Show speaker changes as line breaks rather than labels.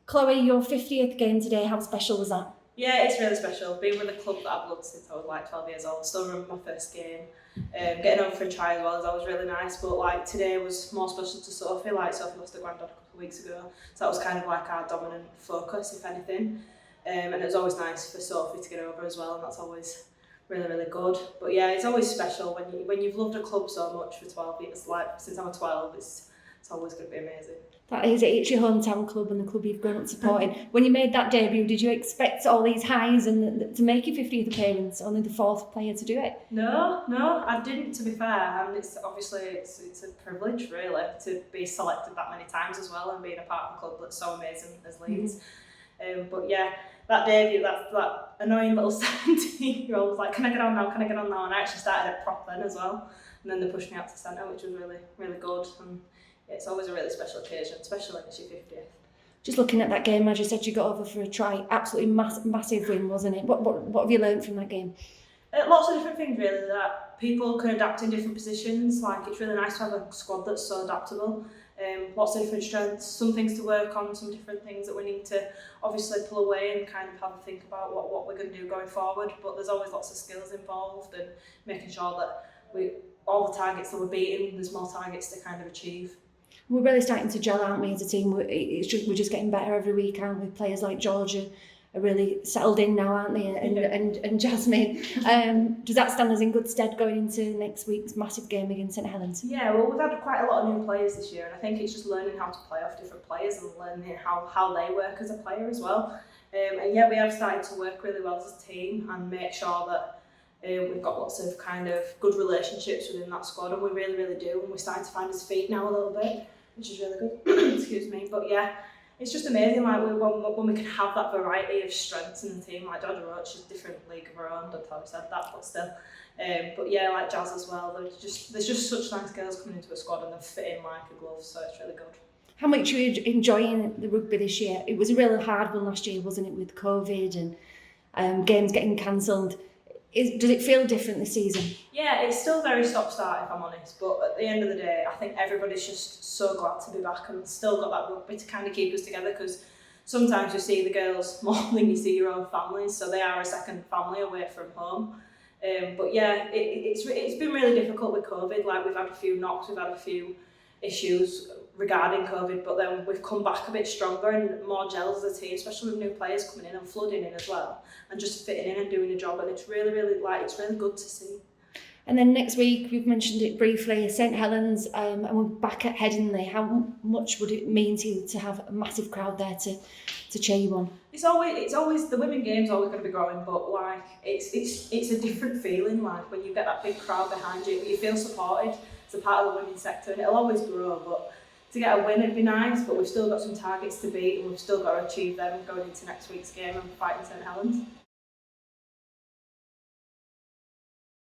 Chloe, your 50th game today, how special was that?
Yeah, it's really special. Being with a club that I've loved since I was like 12 years old. Still remember my first game. Getting over for a try as well is always really nice. But like today was more special to Sophie. Like Sophie lost her granddad a couple of weeks ago, so that was kind of like our dominant focus, if anything. And it was always nice for Sophie to get over as well, and that's always really good. But yeah, it's always special when you've loved a club so much for 12 years. Like since I was 12, it's always going to be amazing.
That is it. It's your hometown club and the club you've grown up supporting. When you made that debut, did you expect all these highs and to make your 50th appearance? Only the fourth player to do it.
No, I didn't. To be fair, and it's obviously it's a privilege really to be selected that many times as well and being a part of a club that's so amazing as Leeds. But yeah, that debut, that annoying little 17-year-old was like, can I get on now? Can I get on now? And I actually started at prop then as well, and then they pushed me out to centre, which was really good. And it's always a really special occasion, especially when it's your 50th.
Just looking at that game, as you said, you got over for a try. Absolutely massive win, wasn't it? What have you learned from that game?
Lots of different things really, that people can adapt in different positions. Like it's really nice to have a squad that's so adaptable. Lots of different strengths, some things to work on, some different things that we need to obviously pull away and kind of have a think about what we're going to do going forward. But there's always lots of skills involved and making sure that all the targets that we're beating, there's more targets to kind of achieve.
We're really starting to gel, aren't we, as a team? We're just getting better every week, aren't we? Players like Georgia are really settled in now, aren't they? And Jasmine. Does that stand us in good stead going into next week's massive game against St Helens?
Yeah, well, we've had quite a lot of new players this year, and I think it's just learning how to play off different players and learning how they work as a player as well. And yeah, we have started to work really well as a team and make sure that we've got lots of kind of good relationships within that squad, and we really do. And we're starting to find his feet now a little bit, which is really good. Excuse me, but yeah, it's just amazing. Like when we can have that variety of strengths in the team. Like Georgia Roach is a different league of her own. Don't know if I said that, but still. But yeah, like Jazz as well. There's just such nice girls coming into a squad and they fit in like a glove. So it's really good.
How much are you enjoying the rugby this year? It was a really hard one last year, wasn't it, with COVID and games getting cancelled. Does it feel different this season?
Yeah, it's still very stop-start if I'm honest, but at the end of the day, I think everybody's just so glad to be back and still got that rugby to kind of keep us together, because sometimes you see the girls more than you see your own families, so they are a second family away from home. But yeah, it's been really difficult with COVID. Like we've had a few knocks, we've had a few issues regarding COVID, but then we've come back a bit stronger and more gelled as a team, especially with new players coming in and flooding in as well, and just fitting in and doing a job, and it's really good to see.
And then next week, we've mentioned it briefly, St Helens, and we're back at Headingley. How much would it mean to you to have a massive crowd there to cheer you on?
It's always the women game's always going to be growing, but like it's a different feeling. Like when you get that big crowd behind you, you feel supported. It's a part of the women's sector, and it'll always grow. But to get a win would be nice, but we've still got some targets to beat, and we've still got to achieve them going into next week's game and fighting St Helens.